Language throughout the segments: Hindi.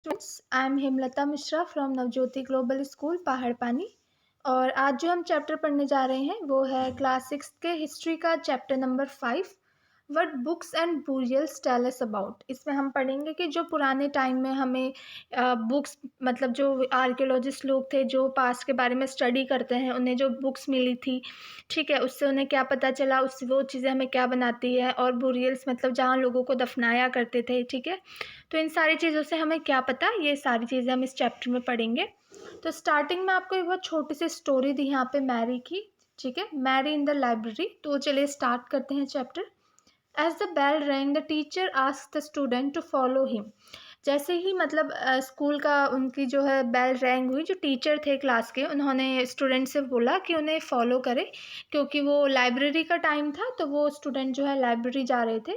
Students, I am Hemlata Mishra from Navjyoti global school Paharpani. और आज जो हम चैप्टर पढ़ने जा रहे हैं वो है क्लास 6 के हिस्ट्री का chapter number 5, what books and burials tell us about. इसमें हम पढ़ेंगे कि जो पुराने टाइम में हमें बुक्स, मतलब जो आर्कियोलॉजिस्ट लोग थे जो पास्ट के बारे में स्टडी करते हैं, उन्हें जो बुक्स मिली थी, ठीक है, उससे उन्हें क्या पता चला, उस वो चीज़ें हमें क्या बनाती है। और बुरियल्स मतलब जहाँ लोगों को दफनाया करते थे, ठीक है। तो इन सारी चीज़ों से हमें क्या पता, ये सारी चीज़ें हम इस चैप्टर में पढ़ेंगे। तो स्टार्टिंग में आपको एक बहुत छोटी सी स्टोरी दी यहाँ पे मैरी की, ठीक है, मैरी इन द लाइब्रेरी। तो चलिए स्टार्ट करते हैं chapter. As the bell rang the teacher asked the student to follow him. जैसे ही मतलब स्कूल का उनकी जो है बेल रैंग हुई, जो टीचर थे क्लास के, उन्होंने स्टूडेंट से बोला कि उन्हें फॉलो करे, क्योंकि वो लाइब्रेरी का टाइम था। तो वो स्टूडेंट जो है लाइब्रेरी जा रहे थे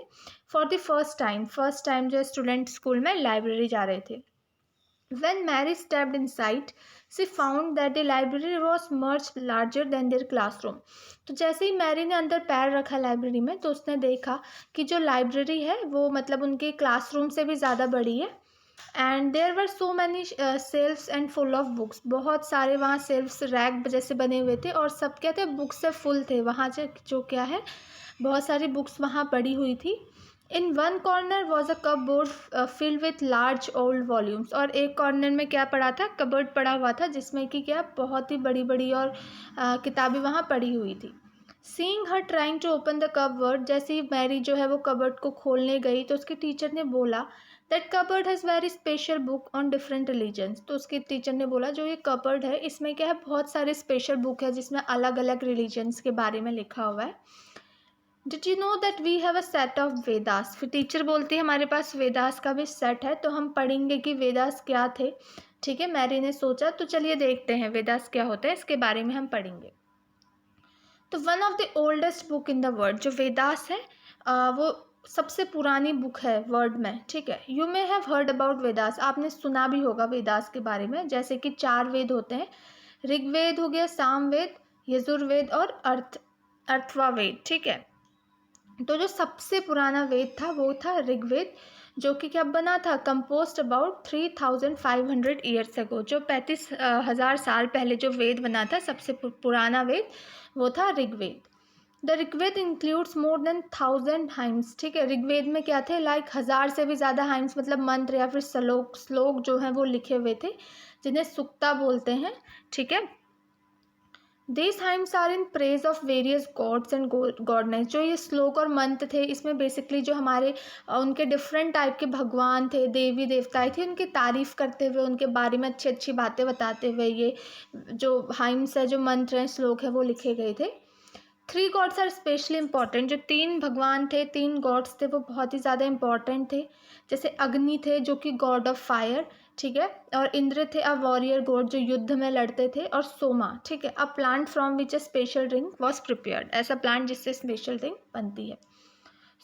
फॉर द फर्स्ट टाइम जो स्टूडेंट स्कूल में लाइब्रेरी जा रहे थे। When Mary stepped inside, she found that the library was much larger than their classroom. तो जैसे ही मैरी ने अंदर पैर रखा लाइब्रेरी में, तो उसने देखा कि जो लाइब्रेरी है वो मतलब उनके क्लासरूम से भी ज़्यादा बड़ी है। And there were so many shelves and full of books. बहुत सारे वहाँ सेल्फ्स रैक जैसे बने हुए थे और सब क्या थे, बुक्स से फुल थे। वहाँ जो क्या है, बहुत सारी बुक्स वहाँ पड़ी हुई थी। In one corner was a cupboard filled with large old volumes. और एक कॉर्नर में क्या पड़ा था, कबर्ड पड़ा हुआ था, जिसमें कि क्या बहुत ही बड़ी बड़ी और किताबें वहाँ पड़ी हुई थी। Seeing her trying to open the cupboard, जैसे ही मैरी जो है वो कबर्ड को खोलने गई, तो उसके टीचर ने बोला that cupboard has very special book on different religions. तो उसके टीचर ने बोला जो ये कबर्ड है इसमें क्या है, बहुत सारे स्पेशल बुक है जिसमें अलग अलग रिलीजन्स के बारे में लिखा हुआ है। Did you know that we have a set of Vedas. फिर टीचर बोलती है हमारे पास वेदास का भी सेट है। तो हम पढ़ेंगे कि वेदास क्या थे, ठीक है। मैरी ने सोचा, तो चलिए देखते हैं वेदास क्या होता है, इसके बारे में हम पढ़ेंगे। तो one of the oldest book in the world, जो वेदास है वो सबसे पुरानी बुक है वर्ल्ड में, ठीक है। You may have heard about Vedas, आपने सुना भी होगा वेदास के बारे में। जैसे कि 4 वेद होते हैं, ऋग्वेद हो गया, सामवेद, यजुर्वेद और अर्थवावेद, ठीक है। तो जो सबसे पुराना वेद था वो था ऋग्वेद, जो कि क्या बना था, कंपोस्ट अबाउट 3500 ईयर्स अगो। जो 35,000 साल पहले जो वेद बना था, सबसे पुराना वेद वो था Rigveda. The Rigveda includes more than 1000 hymns, ठीक है। ऋग्वेद में क्या थे, लाइक 1000 से भी ज़्यादा हाइम्स, मतलब मंत्र या फिर श्लोक जो हैं वो लिखे हुए थे, जिन्हें सुक्ता बोलते हैं, ठीक है। These hymns are in praise of various gods and godness। जो ये श्लोक और मंत्र थे, इसमें बेसिकली जो हमारे उनके डिफरेंट टाइप के भगवान थे, देवी देवताएं थे, उनकी तारीफ करते हुए, उनके बारे में अच्छी अच्छी बातें बताते हुए ये जो हाइम्स है, जो मंत्र हैं, श्लोक है, वो लिखे गए थे। 3 गॉड्स आर स्पेशली इंपॉर्टेंट। जो 3 भगवान थे, 3 गॉड्स थे, वो बहुत ही ज़्यादा इंपॉर्टेंट थे। जैसे अग्नि थे जो कि गॉड ऑफ फायर, ठीक है। और इंद्र थे अ वॉरियर गॉड, जो युद्ध में लड़ते थे। और सोमा, ठीक है, a plant from which a special drink was prepared, ऐसा प्लांट जिससे स्पेशल ड्रिंक बनती है।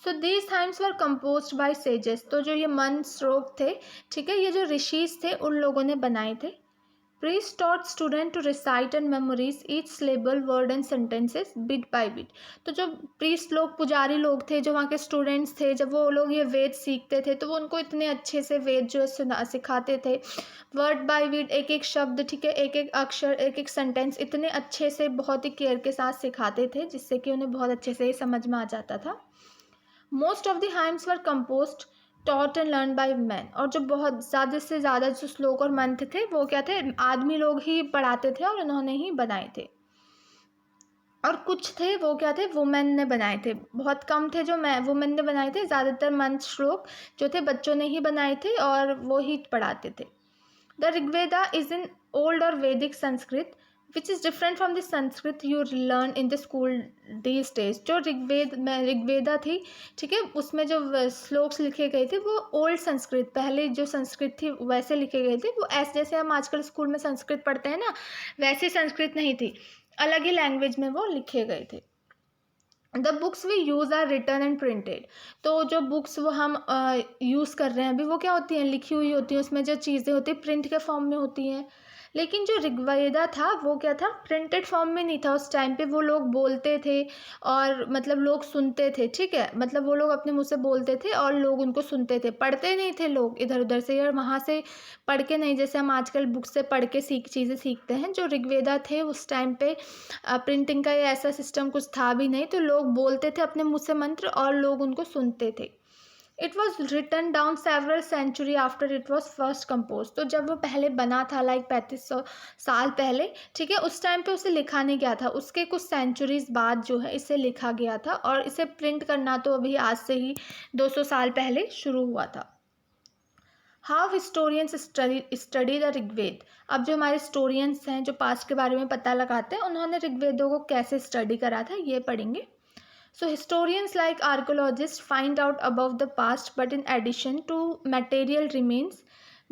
So these hymns were composed bye sages. तो जो ये मंत्र श्लोक थे, ठीक है, ये जो ऋषिज थे उन लोगों ने बनाए थे। Priest taught student to recite and memorize each syllable, word and sentences bit by bit। तो जो प्रीस्ट लोग, पुजारी लोग थे, जो वहाँ के स्टूडेंट्स थे, जब वो लोग ये वेद सीखते थे तो वो उनको इतने अच्छे से वेद जो है सिखाते थे, वर्ड बाय वर्ड, एक एक शब्द, ठीक है, एक एक अक्षर, एक एक सेंटेंस, इतने अच्छे से बहुत ही केयर के साथ सिखाते थे, जिससे कि उन्हें बहुत अच्छे से समझ में आ जाता था। Most of the hymns were composed, taught and learn by man. और जो बहुत ज़्यादा से ज़्यादा जो श्लोक और मंत्र थे वो क्या थे, आदमी लोग ही पढ़ाते थे और उन्होंने ही बनाए थे। और कुछ थे वो क्या थे, वुमेन ने बनाए थे। बहुत कम थे जो वुमेन ने बनाए थे। ज़्यादातर मंत्र श्लोक जो थे बच्चों ने ही बनाए थे और वो ही पढ़ाते थे। The Rigveda is in old और वैदिक Sanskrit which is different from the Sanskrit you learn in the school these days. जो ऋग्वेदा थी, ठीक है, उसमें जो श्लोक्स लिखे गए थे वो ओल्ड संस्कृत, पहले जो संस्कृत थी वैसे लिखे गए थे। वो ऐसे जैसे हम आजकल स्कूल में संस्कृत पढ़ते हैं ना, वैसे संस्कृत नहीं थी, अलग ही लैंग्वेज में वो लिखे गए थे। The books we use are written and printed. तो जो बुक्स वो हम यूज़ कर रहे हैं अभी, वो क्या होती हैं, लिखी हुई होती हैं। उसमें जो चीज़ें होती हैं प्रिंट के फॉर्म में होती हैं। लेकिन जो ऋग्वेदा था वो क्या था, प्रिंटेड फॉर्म में नहीं था उस टाइम पे। वो लोग बोलते थे और मतलब लोग सुनते थे, ठीक है, मतलब वो लोग अपने मुंह से बोलते थे और लोग उनको सुनते थे, पढ़ते नहीं थे लोग इधर उधर से और वहाँ से पढ़ के नहीं, जैसे हम आजकल बुक से पढ़ के चीज़ें सीखते हैं। जो ऋग्वेदा थे उस टाइम पे प्रिंटिंग का ये ऐसा सिस्टम कुछ था भी नहीं, तो लोग बोलते थे अपने मुंह से मंत्र और लोग उनको सुनते थे। It was written down several century after it was first compose. तो जब वो पहले बना था, लाइक 3500 साल पहले, ठीक है, उस टाइम पे उसे लिखा नहीं गया था, उसके कुछ सेंचुरीज बाद जो है इसे लिखा गया था। और इसे प्रिंट करना तो अभी आज से ही 200 साल पहले शुरू हुआ था। How historians study the Rigveda. अब जो हमारे हिस्टोरियंस हैं जो पास्ट के बारे में पता लगाते हैं, उन्होंने ऋग्वेदों को कैसे स्टडी करा था ये पढ़ेंगे। So historians like archaeologists find out about the past, but in addition to material remains,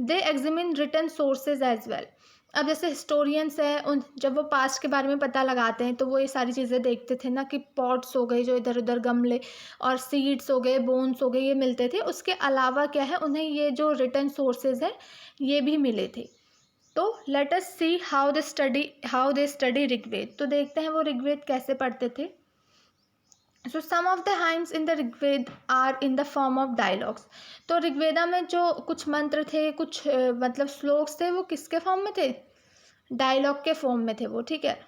they examine written sources as well. अब जैसे हिस्टोरियंस हैं, उन जब वो पास्ट के बारे में पता लगाते हैं तो वो ये सारी चीज़ें देखते थे ना, कि पॉट्स हो गए जो इधर उधर गमले, और सीड्स हो गए, बोन्स हो गए, ये मिलते थे। उसके अलावा क्या है, उन्हें ये जो रिटन सोर्सेज हैं ये भी मिले थे। तो let us see how they study Rigveda. तो देखते हैं वो ऋग्वेद कैसे पढ़ते थे। So some of the hymns in the Rigveda are in the form of dialogues. तो ऋग्वेदा में जो कुछ मंत्र थे, कुछ मतलब श्लोक्स थे, वो किसके फॉर्म में थे, डायलॉग के फॉर्म में थे वो, ठीक है।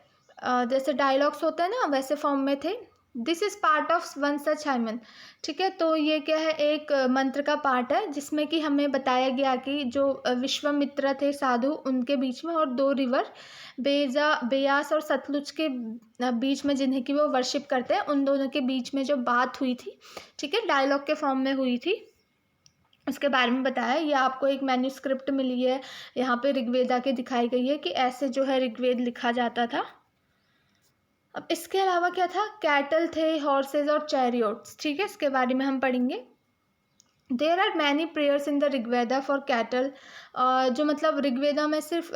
जैसे डायलॉग्स होते हैं ना, वैसे फॉर्म में थे। This is part of one such hymn, ठीक है। तो ये क्या है, एक मंत्र का पार्ट है जिसमें कि हमें बताया गया कि जो विश्वामित्र थे साधु, उनके बीच में, और दो रिवर बेयास और सतलुज के बीच में, जिन्हें कि वो वर्शिप करते हैं, उन दोनों के बीच में जो बात हुई थी, ठीक है, डायलॉग के फॉर्म में हुई थी, उसके बारे में बताया। ये आपको एक मैन्यूस्क्रिप्ट मिली है यहाँ पे ऋग्वेदा के, दिखाई गई है कि ऐसे जो है ऋग्वेद लिखा जाता था। अब इसके अलावा क्या था, कैटल थे, हॉर्सेज और चैरियोट्स, ठीक है, इसके बारे में हम पढ़ेंगे। There are many prayers in the Rigveda for cattle. जो मतलब ऋग्वेदा में सिर्फ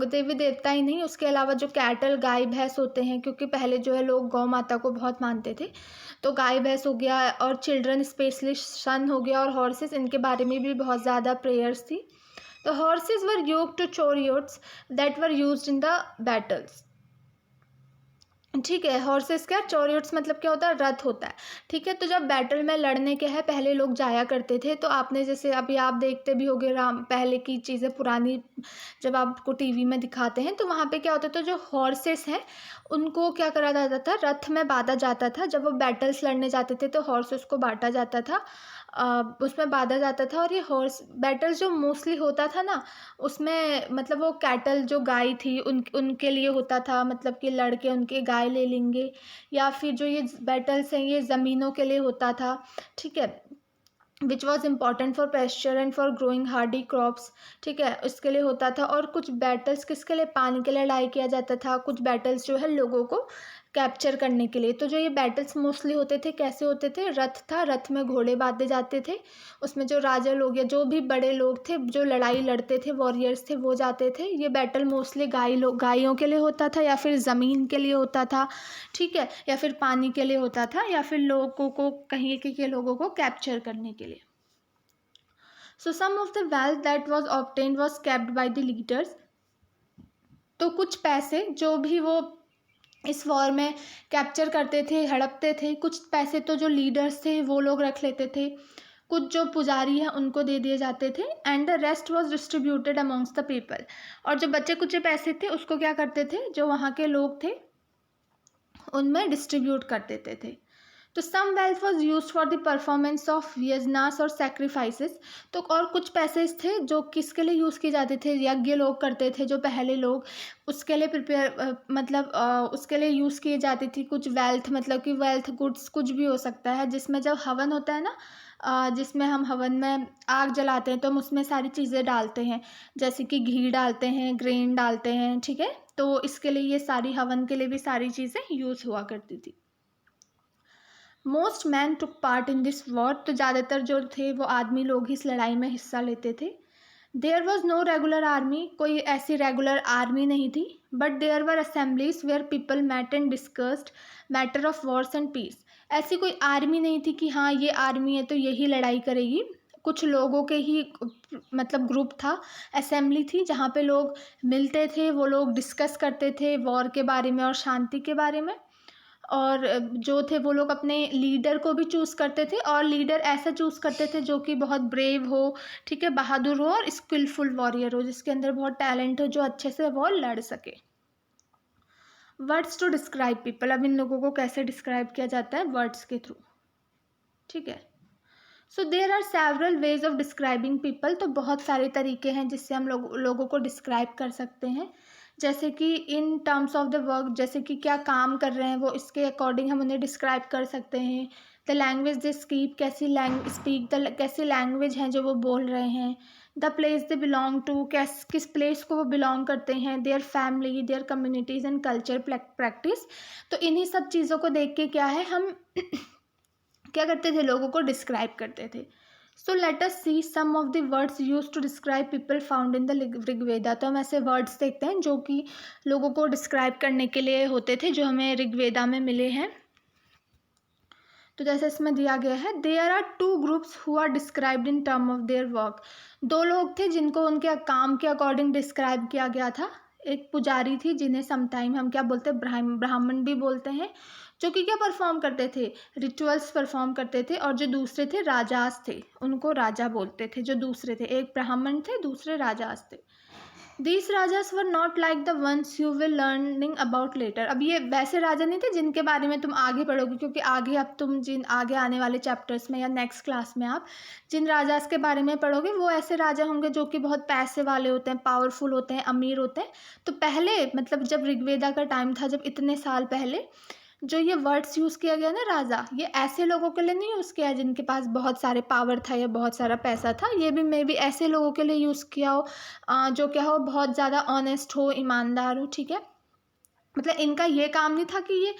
देवी देवता ही नहीं, उसके अलावा जो कैटल, गाय भैंस होते हैं, क्योंकि पहले जो है लोग गौ माता को बहुत मानते थे, तो गाय भैंस हो गया, और चिल्ड्रन स्पेशली सन हो गया, और हॉर्सेस, इनके बारे में भी बहुत ज़्यादा प्रेयर्स थी। तो horses were yoked to chariots that were used in the battles, ठीक है। हॉर्सेस क्या, चोरियोट्स मतलब क्या होता है, रथ होता है, ठीक है। तो जब बैटल में लड़ने के है पहले लोग जाया करते थे, तो आपने जैसे अभी आप देखते भी होगे राम, पहले की चीज़ें पुरानी जब आपको टीवी में दिखाते हैं, तो वहाँ पे क्या होता था, जो हॉर्सेस हैं उनको क्या करा जाता था, रथ में बांधा जाता था। जब वो बैटल्स लड़ने जाते थे तो हॉर्सेस को बांटा जाता था, उसमें बांधा जाता था। और ये हॉर्स बैटल्स जो मोस्टली होता था ना, उसमें मतलब वो कैटल जो गाय थी उनके लिए होता था, मतलब कि लड़के उनके गाय ले लेंगे, या फिर जो ये बैटल्स हैं ये ज़मीनों के लिए होता था, ठीक है, which was important for pasture and for growing Hardy crops, ठीक है, उसके लिए होता था। और कुछ बैटल्स किसके लिए, पानी के लिए लड़ाई किया जाता था, कुछ बैटल्स जो है लोगों को कैप्चर करने के लिए। तो जो ये बैटल्स मोस्टली होते थे कैसे होते थे, रथ था, रथ में घोड़े बांधे जाते थे, उसमें जो राजा लोग या जो भी बड़े लोग थे जो लड़ाई लड़ते थे, वॉरियर्स थे, वो जाते थे। ये बैटल मोस्टली गायों के लिए होता था, या फिर ज़मीन के लिए होता था, ठीक है, या फिर पानी के लिए होता था, या फिर लोगों को कहीं के लोगों को कैप्चर करने के लिए। So some of the wealth that was obtained was kept by the leaders. तो कुछ पैसे जो भी वो इस वॉर में कैप्चर करते थे, हड़पते थे, कुछ पैसे तो जो लीडर्स थे वो लोग रख लेते थे, कुछ जो पुजारी हैं उनको दे दिए जाते थे। And the rest was distributed amongst the people. और जो बचे कुछ पैसे थे उसको क्या करते थे, जो वहाँ के लोग थे उनमें डिस्ट्रीब्यूट कर देते थे। तो some wealth was use for the performance of yajnas और सेक्रीफाइसेस। तो और कुछ पैसे थे जो किसके लिए यूज़ किए जाते थे, यज्ञ लोग करते थे जो पहले लोग, उसके लिए उसके लिए यूज़ किए जाती थी। कुछ वेल्थ मतलब कि वेल्थ गुड्स कुछ भी हो सकता है, जिसमें जब हवन होता है ना, जिसमें हम हवन में आग जलाते हैं तो हम उसमें सारी चीज़ें डालते हैं, जैसे कि घी डालते हैं, ग्रेन डालते हैं, ठीक है। तो इसके लिए ये सारी हवन के लिए भी सारी चीज़ें यूज़ हुआ करती थी। Most man took part in this war. तो ज़्यादातर जो थे वो आदमी लोग ही इस लड़ाई में हिस्सा लेते थे। There was no regular army, कोई ऐसी रेगुलर आर्मी नहीं थी, but there were assemblies where people met and discussed matter of wars and peace. ऐसी कोई आर्मी नहीं थी कि हाँ ये आर्मी है तो यही लड़ाई करेगी। कुछ लोगों के ही मतलब ग्रुप था, असेंबली थी, जहाँ पे लोग मिलते थे, वो लोग डिस्कस करते थे वॉर के बारे में और शांति के बारे में। और जो थे वो लोग अपने लीडर को भी चूज़ करते थे, और लीडर ऐसा चूज़ करते थे जो कि बहुत ब्रेव हो, ठीक है, बहादुर हो और स्किलफुल वॉरियर हो, जिसके अंदर बहुत टैलेंट हो, जो अच्छे से वॉर लड़ सके। वर्ड्स टू डिस्क्राइब पीपल, अब इन लोगों को कैसे डिस्क्राइब किया जाता है? वर्ड्स के थ्रू, ठीक है। So there are several ways of describing people, तो बहुत सारे तरीके हैं जिससे हम लोगों को डिस्क्राइब कर सकते हैं। जैसे कि in terms of the work, जैसे कि क्या काम कर रहे हैं वो, इसके अकॉर्डिंग हम उन्हें डिस्क्राइब कर सकते हैं। द लैंग्वेज दे स्पीक, कैसी लैंग्वेज हैं जो वो बोल रहे हैं। The place they belong to, किस प्लेस को वो बिलोंग करते हैं। Their family, their communities and culture practice. तो इन्हीं सब चीज़ों को देख के क्या है, हम क्या करते थे, लोगों को डिस्क्राइब करते थे। So let us see some of the words use to describe people found in the Rigveda. तो हम ऐसे वर्ड्स देखते हैं जो कि लोगों को डिस्क्राइब करने के लिए होते थे, जो हमें ऋग्वेदा में मिले हैं। तो जैसे इसमें दिया गया है, there are two groups who are described in term of their work. दो लोग थे जिनको उनके काम के अकॉर्डिंग डिस्क्राइब किया गया था। एक पुजारी थी, जिन्हें समटाइम हम क्या बोलते हैं, ब्राह्मण भी बोलते हैं, जो कि क्या परफॉर्म करते थे, रिचुअल्स परफॉर्म करते थे। और जो दूसरे थे राजास थे, उनको राजा बोलते थे। जो दूसरे थे, एक ब्राह्मण थे, दूसरे राजास थे। These rajas were not like the ones you will learning about later. अब ये वैसे राजा नहीं थे जिनके बारे में तुम आगे पढ़ोगे, क्योंकि आगे अब तुम जिन आगे आने वाले चैप्टर्स में या नेक्स्ट क्लास में आप जिन राजास के बारे में पढ़ोगे, वो ऐसे राजा होंगे जो कि बहुत पैसे वाले होते हैं, पावरफुल होते हैं, अमीर होते हैं। तो पहले मतलब जब ऋग्वेदा का टाइम था, जब इतने साल पहले जो ये वर्ड्स यूज़ किया गया ना राजा, ये ऐसे लोगों के लिए नहीं यूज़ किया जिनके पास बहुत सारे पावर था या बहुत सारा पैसा था। ये भी मे बी ऐसे लोगों के लिए यूज़ किया हो जो क्या हो, बहुत ज़्यादा ऑनेस्ट हो, ईमानदार हो, ठीक है। मतलब इनका ये काम नहीं था कि ये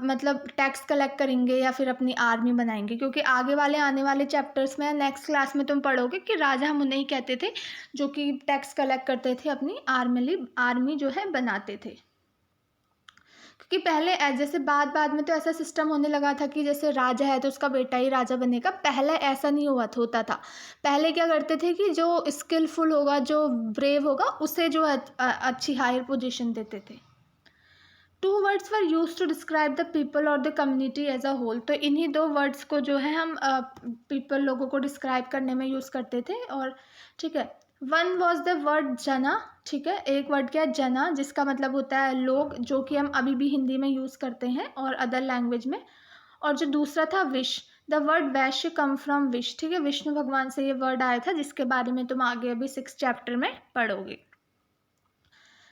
मतलब टैक्स कलेक्ट करेंगे या फिर अपनी आर्मी बनाएंगे, क्योंकि आगे वाले आने वाले चैप्टर्स में नेक्स्ट क्लास में तुम पढ़ोगे कि राजा हम उन्हें ही कहते थे जो कि टैक्स कलेक्ट करते थे, अपनी आर्मी जो है बनाते थे। क्योंकि पहले जैसे बाद में तो ऐसा सिस्टम होने लगा था कि जैसे राजा है तो उसका बेटा ही राजा बनेगा। पहले ऐसा नहीं होता था। पहले क्या करते थे कि जो स्किलफुल होगा, जो ब्रेव होगा, उसे जो अच्छी हायर पोजीशन देते थे। Two words were use to describe the people और the community as a whole. तो इन्हीं दो वर्ड्स को जो है हम पीपल, लोगों को डिस्क्राइब करने में यूज़ करते थे। और ठीक है, वन वॉज द वर्ड जना, ठीक है। एक वर्ड क्या है, जना, जिसका मतलब होता है लोग, जो कि हम अभी भी हिंदी में यूज़ करते हैं और अदर लैंग्वेज में। और जो दूसरा था wish, the word Vysya come from wish, ठीक है। विष्णु भगवान से ये वर्ड आया था, जिसके बारे में तुम आगे अभी 6th चैप्टर में पढ़ोगे।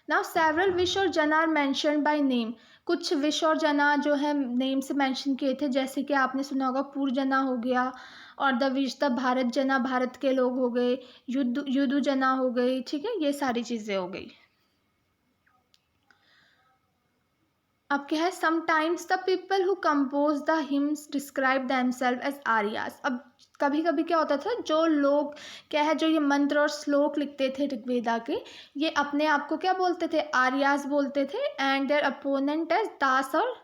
नाउ सेवरल विश और जना आर मैंशनड बाय नेम। कुछ विश और जना जो है नेम से मेंशन किए थे, जैसे कि आपने सुना होगा पूर जना हो गया, और द विश द भारत जना, भारत के लोग हो गए, युदु जना हो गई, ठीक है। ये सारी चीज़ें हो गई। अब क्या है, sometimes the people who compose the hymns describe themselves as Aryas. अब कभी कभी क्या होता था, जो लोग क्या है, जो ये मंत्र और श्लोक लिखते थे ऋग्वेदा के, ये अपने आप को क्या बोलते थे, आर्यास बोलते थे। एंड देयर अपोनेंट एज दास और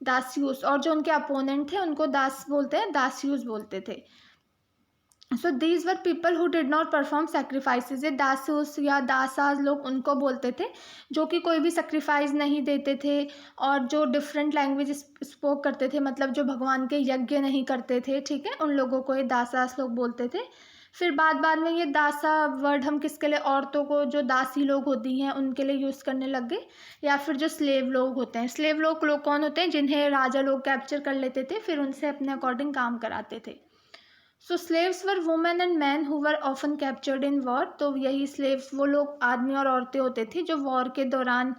दास्यूस, और जो उनके अपोनेंट थे उनको दास बोलते हैं, दास्यूस बोलते थे। So these were people who did not perform सेक्रीफाइसेज। ये दासूस या दासाज लोग उनको बोलते थे जो कि कोई भी सेक्रीफाइस नहीं देते थे, और जो डिफरेंट लैंग्वेज स्पोक करते थे, मतलब जो भगवान के यज्ञ नहीं करते थे, ठीक है, उन लोगों को ये दासास लोग बोलते थे। फिर बाद में ये दासा वर्ड हम किसके लिए, औरतों को, जो दासी लोग होती हैं उनके लिए यूज़ करने लग गए, या फिर जो स्लेव लोग होते हैं। स्लेव लोग कौन होते हैं, जिन्हें राजा लोग कैप्चर कर लेते थे, फिर उनसे अपने अकॉर्डिंग काम कराते थे। So slaves were women and men who were often captured in war. तो यही स्लेव्स वो लोग, आदमी और औरतें होते थे जो वॉर के दौरान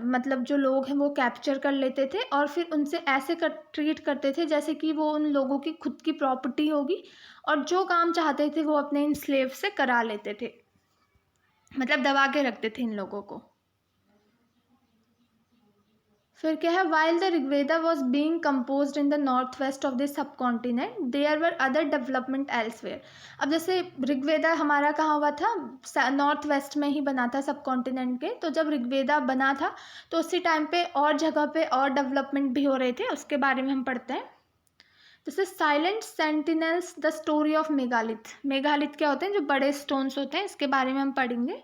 मतलब जो लोग हैं वो कैप्चर कर लेते थे, और फिर उनसे ऐसे ट्रीट करते थे जैसे कि वो उन लोगों की खुद की प्रॉपर्टी होगी, और जो काम चाहते थे वो अपने इन स्लेव से करा लेते थे, मतलब दबा के रखते थे इन लोगों को। फिर क्या है, while the Rigveda was being compose in the north west of the subcontinent, there were other development elsewhere. अब जैसे ऋग्वेदा हमारा कहाँ हुआ था, नॉर्थ वेस्ट में ही बना था सब कॉन्टिनेंट के। तो जब ऋग्वेदा बना था तो उसी टाइम पे और जगह पे और डेवलपमेंट भी हो रहे थे, उसके बारे में हम पढ़ते हैं। जैसे silent sentinels the story of megalith. Megalith क्या होते हैं? जो बड़े स्टोन्स होते हैं, इसके बारे में हम पढ़ेंगे।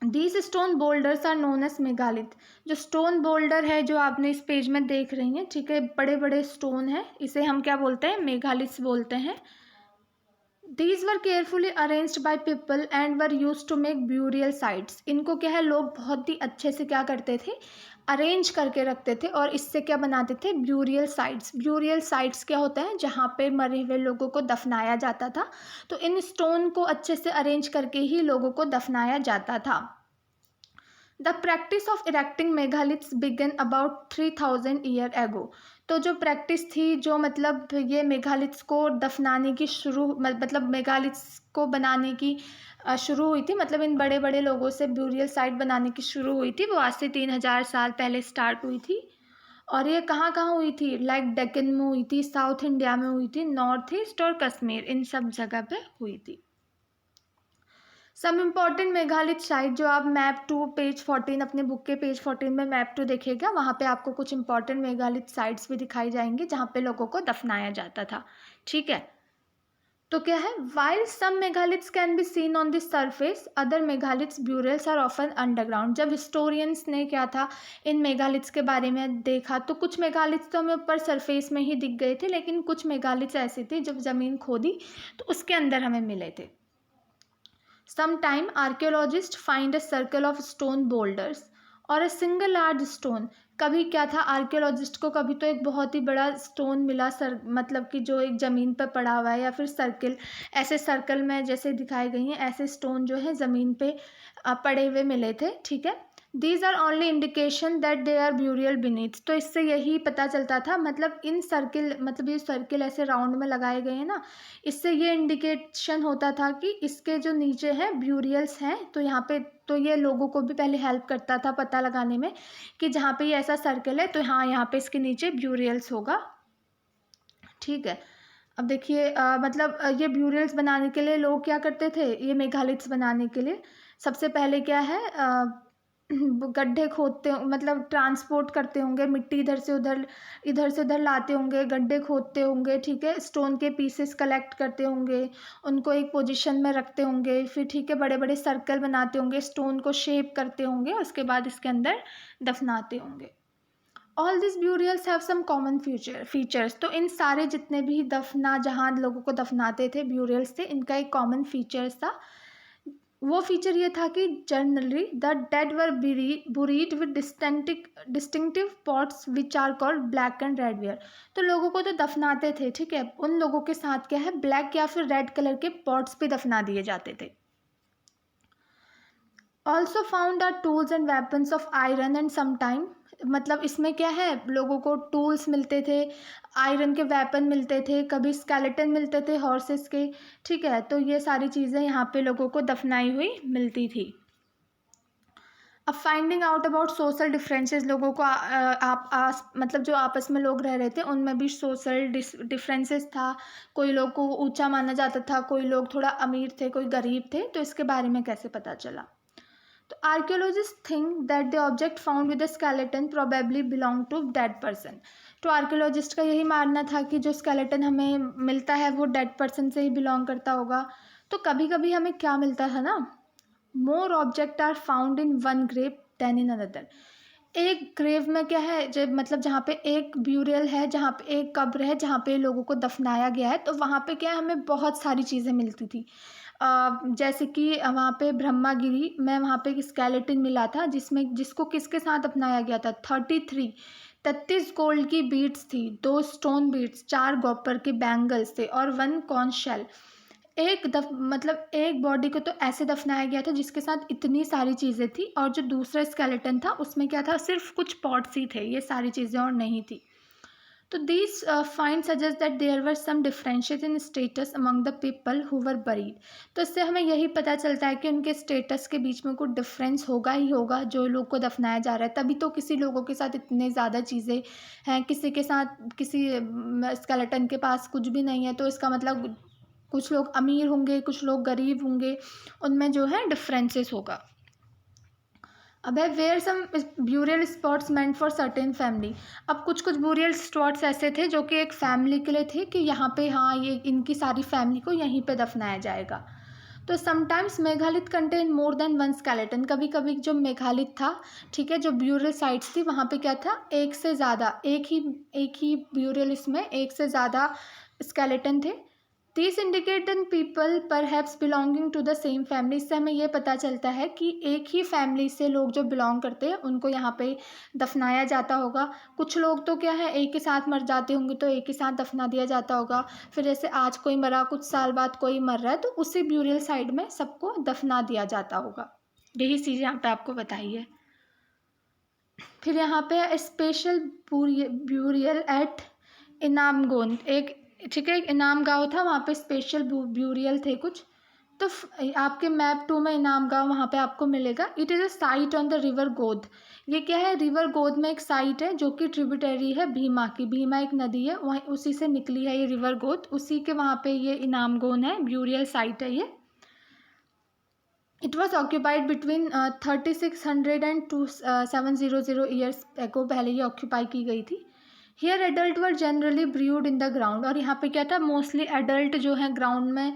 These stone boulders are known as megalith. जो स्टोन बोल्डर है जो आपने इस पेज में देख रही हैं, ठीक है, बड़े बड़े स्टोन है, इसे हम क्या बोलते हैं? मेगालिथ्स बोलते हैं। These were carefully arranged by people and were used to make burial sites। इनको क्या है, लोग बहुत ही अच्छे से क्या करते थे? अरेंज करके रखते थे और इससे क्या बनाते थे? Burial sites. ब्यूरियल साइट्स क्या होता है? जहाँ पे मरे हुए लोगों को दफनाया जाता था। तो इन स्टोन को अच्छे से अरेंज करके ही लोगों को दफनाया जाता था। The practice of erecting megaliths began about 3000 year ago. तो जो प्रैक्टिस थी, जो मतलब ये मेगालिथ्स को दफनाने की मतलब मेगालिथ्स को बनाने की शुरू हुई थी, मतलब इन बड़े बड़े लोगों से ब्यूरियल साइट बनाने की शुरू हुई थी, वो आज से 3000 साल पहले स्टार्ट हुई थी। और ये कहाँ कहाँ हुई थी? लाइक डेक्कन में हुई थी, साउथ इंडिया में हुई थी, नॉर्थ ईस्ट और कश्मीर, इन सब जगह पे हुई थी। सम इम्पॉर्टेंट मेगालिथ साइट, जो आप मैप 2 पेज 14 अपने बुक के पेज 14 में मैप 2 देखिएगा, वहाँ पे आपको कुछ इंपॉर्टेंट मेगालिथ साइट्स भी दिखाई जाएंगी जहाँ पे लोगों को दफनाया जाता था। ठीक है, तो क्या है? While some megaliths can be seen on the surface, other megaliths burials are often underground. जब हिस्टोरियंस ने क्या था, इन मेगालिथ्स के बारे में देखा, तो कुछ मेगालिथ्स तो हमें ऊपर सरफेस में ही दिख गए थे, लेकिन कुछ मेगालिथ्स ऐसे थे जब ज़मीन खोदी तो उसके अंदर हमें मिले थे। Sometime archaeologists find a circle of stone boulders और a single large stone। कभी क्या था, आर्कियोलॉजिस्ट को कभी तो एक बहुत ही बड़ा स्टोन मिला, मतलब कि जो एक ज़मीन पर पड़ा हुआ है, या फिर सर्किल, ऐसे सर्कल में जैसे दिखाई गई हैं, ऐसे स्टोन जो है ज़मीन पे पड़े हुए मिले थे। ठीक है, these are only indication that they are burial beneath. तो इससे यही पता चलता था, मतलब इन सर्किल, मतलब ये सर्किल ऐसे राउंड में लगाए गए हैं ना, इससे ये इंडिकेशन होता था कि इसके जो नीचे हैं ब्यूरियल्स हैं। तो यहाँ पे तो ये लोगों को भी पहले हेल्प करता था पता लगाने में कि जहाँ पे ये ऐसा सर्कल है तो हाँ, यहाँ पे इसके नीचे ब्यूरियल्स होगा। ठीक है, अब देखिए मतलब ये ब्यूरियल्स बनाने के लिए लोग क्या करते थे? ये मेगालिथ्स बनाने के लिए सबसे पहले क्या है, गड्ढे खोदते, मतलब ट्रांसपोर्ट करते होंगे मिट्टी, इधर से उधर लाते होंगे, गड्ढे खोदते होंगे, ठीक है, स्टोन के पीसेस कलेक्ट करते होंगे, उनको एक पोजीशन में रखते होंगे, फिर ठीक है बड़े बड़े सर्कल बनाते होंगे, स्टोन को शेप करते होंगे, उसके बाद इसके अंदर दफनाते होंगे। All this burials have some common features. तो इन सारे जितने भी दफना, जहाँ लोगों को दफनाते थे ब्यूरियल्स थे, इनका एक कॉमन फीचर्स था। वो फीचर ये था कि generally the dead were buried with distinctive pots which are called black and red ware. तो लोगों को तो दफनाते थे, ठीक है, उन लोगों के साथ क्या है, ब्लैक या फिर रेड कलर के पॉट्स भी दफना दिए जाते थे। Also found are tools and weapons of iron and sometime. मतलब इसमें क्या है, लोगों को टूल्स मिलते थे, आयरन के वेपन मिलते थे, कभी स्केलेटन मिलते थे हॉर्सेस के। ठीक है, तो ये सारी चीज़ें यहाँ पे लोगों को दफनाई हुई मिलती थी। अब finding out about social differences, लोगों को मतलब जो आपस में लोग रह रहे थे उनमें भी सोशल डिफरेंसेस था। कोई लोग को ऊंचा माना जाता था, कोई लोग थोड़ा अमीर थे, कोई गरीब थे। तो इसके बारे में कैसे पता चला? तो archaeologist think that the object found with the skeleton probably belong to dead person. तो आर्कियोलॉजिस्ट का यही मानना था कि जो स्केलेटन हमें मिलता है वो डेड पर्सन से ही बिलोंग करता होगा। तो कभी कभी हमें क्या मिलता था ना, more object are found in one grave than in another. एक ग्रेव में क्या है, जब मतलब जहाँ पे एक ब्यूरियल है, जहाँ पे एक कब्र है, जहाँ पे लोगों को दफनाया गया है, तो वहाँ पे क्या है, हमें बहुत सारी चीज़ें मिलती थी। जैसे कि वहाँ पे ब्रह्मागिरी में वहाँ पे एक स्केलेटन मिला था जिसको किसके साथ अपनाया गया था, 33 गोल्ड की बीड्स थी, 2 स्टोन बीड्स, 4 कॉपर के बैंगल्स थे और 1 कॉर्न शेल। मतलब एक बॉडी को तो ऐसे दफनाया गया था जिसके साथ इतनी सारी चीज़ें थी, और जो दूसरा स्केलेटन था उसमें क्या था, सिर्फ कुछ पॉट्स ही थे, ये सारी चीज़ें और नहीं थी। तो these find suggest that there were some differentiate in status among the people who were buried. तो इससे हमें यही पता चलता है कि उनके स्टेटस के बीच में कुछ डिफरेंस होगा ही होगा, जो लोग को दफनाया जा रहा है। तभी तो किसी लोगों के साथ इतने ज़्यादा चीज़ें हैं, किसी के साथ, किसी स्केलेटन के पास कुछ भी नहीं है। तो इसका मतलब कुछ लोग अमीर होंगे, कुछ लोग गरीब होंगे, उनमें जो है डिफरेंसेस होगा। अबे were some burial spots meant for certain family. अब कुछ कुछ ब्यूरियल स्पॉट्स ऐसे थे जो कि एक फैमिली के लिए थे कि यहाँ पे हाँ ये इनकी सारी फैमिली को यहीं पे दफनाया जाएगा। तो sometimes megalith contain more than one skeleton. कभी कभी जो मेघालित था, ठीक है, जो ब्यूरियल साइट्स थी वहाँ पे क्या था, एक से ज़्यादा, एक ही ब्यूरियल इसमें एक से ज़्यादा स्केलेटन थे। This indicate that people perhaps belonging to the same family. इससे हमें ये पता चलता है कि एक ही फैमिली से लोग जो बिलोंग करते हैं उनको यहाँ पे दफनाया जाता होगा। कुछ लोग तो क्या है एक ही साथ मर जाते होंगे तो एक ही साथ दफना दिया जाता होगा। फिर जैसे आज कोई मरा, कुछ साल बाद कोई मर रहा है, तो उसी ब्यूरियल साइड में सबको दफना दिया जाता होगा। यही चीज़ यहाँ पे आपको बताई है। फिर यहाँ पे स्पेशल ब्यूरियल एट इनामगोन, एक ठीक है, एक इनाम गाँव था, वहाँ पे स्पेशल ब्यूरियल थे कुछ। तो आपके मैप 2 में इनाम गाँव वहाँ पे आपको मिलेगा। It is a site on the river गोद। ये क्या है, रिवर गोद में एक साइट है जो कि ट्रिब्यूटरी है भीमा की। भीमा एक नदी है, वहीं उसी से निकली है ये रिवर गोद, उसी के वहाँ पे ये इनामगोन है, ब्यूरियल साइट है ये। It was occupied between 3600 and 2700 years ago, पहले ये ऑक्यूपाई की गई थी। Here adult were generally brood in the ground. और यहाँ पे क्या था, मोस्टली एडल्ट जो है ग्राउंड में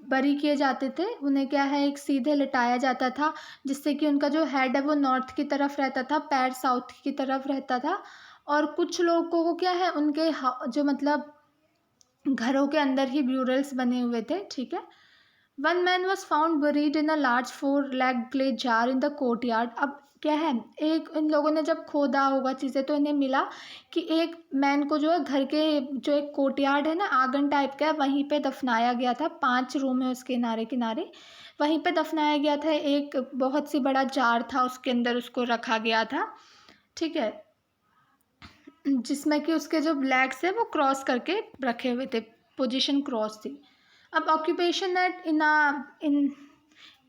बरी किए जाते थे। उन्हें क्या है एक सीधे लिटाया जाता था, जिससे कि उनका जो हेड है वो नॉर्थ की तरफ रहता था, पैर साउथ की तरफ रहता था। और कुछ लोगों को क्या है उनके जो मतलब घरों के अंदर ही ब्यूरल्स बने हुए थे, ठीक है। One man was found buried in a large 4 leg clay jar in the court yard. अब क्या है, एक इन लोगों ने जब खोदा होगा चीज़ें तो इन्हें मिला कि एक मैन को जो है घर के जो एक कोर्ट यार्ड है ना, आंगन टाइप का है, वहीं पे दफनाया गया था। 5 रूम है उसके किनारे किनारे, वहीं पे दफनाया गया था। एक बहुत सी बड़ा जार था, उसके अंदर उसको रखा गया था, ठीक है, जिसमें कि उसके जो लेग्स है वो क्रॉस करके रखे हुए थे, पोजीशन क्रॉस थी। अब ऑक्यूपेशन एट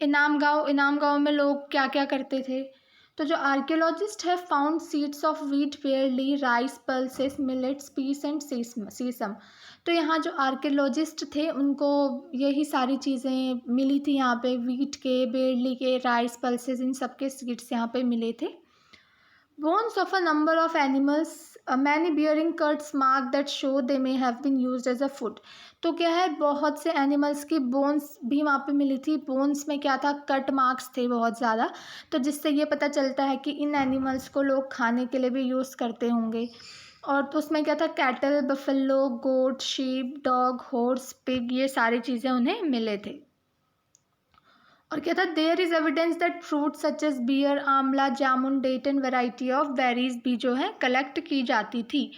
इनाम गाँव में लोग क्या क्या करते थे। तो जो आर्कियोलॉजिस्ट है found seeds of wheat, barley, rice, pulses, millets, peas and sesame. तो यहाँ जो आर्कियोलॉजिस्ट थे उनको यही सारी चीज़ें मिली थी यहाँ पे, वीट के, बेयरली के, राइस, पल्सेस, इन सब के सीड्स यहाँ पे मिले थे। Bones of a number of animals, many bearing cuts mark that show they may have been used as a food। तो क्या है, बहुत से एनिमल्स की बोन्स भी वहाँ पे मिली थी। बोन्स में क्या था, कट मार्क्स थे बहुत ज़्यादा, तो जिससे ये पता चलता है कि इन एनिमल्स को लोग खाने के लिए भी यूज़ करते होंगे। और तो उसमें क्या था, cattle, buffalo, goat, sheep, dog, horse, pig, ये सारी चीज़ें उन्हें मिले थे। और क्या था, there is evidence that fruit such as ber, amla, jamun, date and variety of berries भी जो है कलेक्ट की जाती थी,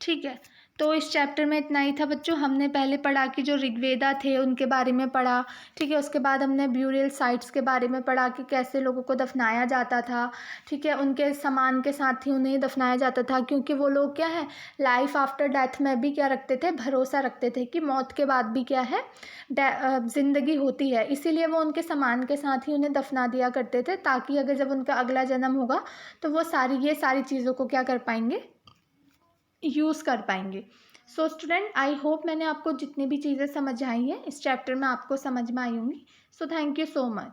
ठीक है। तो इस चैप्टर में इतना ही था बच्चों। हमने पहले पढ़ा कि जो ऋग्वेदा थे उनके बारे में पढ़ा, ठीक है। उसके बाद हमने ब्यूरियल साइट्स के बारे में पढ़ा कि कैसे लोगों को दफनाया जाता था, ठीक है। उनके सामान के साथ ही उन्हें दफनाया जाता था, क्योंकि वो लोग क्या है लाइफ आफ्टर डेथ में भी क्या रखते थे, भरोसा रखते थे कि मौत के बाद भी क्या है ज़िंदगी होती है। इसीलिए वो उनके सामान के साथ ही उन्हें दफना दिया करते थे, ताकि अगर जब उनका अगला जन्म होगा तो वो ये सारी चीज़ों को क्या कर पाएंगे, यूज़ कर पाएंगे। सो स्टूडेंट, आई होप मैंने आपको जितनी भी चीज़ें समझ आई हैं इस चैप्टर में आपको समझ में आई होंगी। So thank you so much.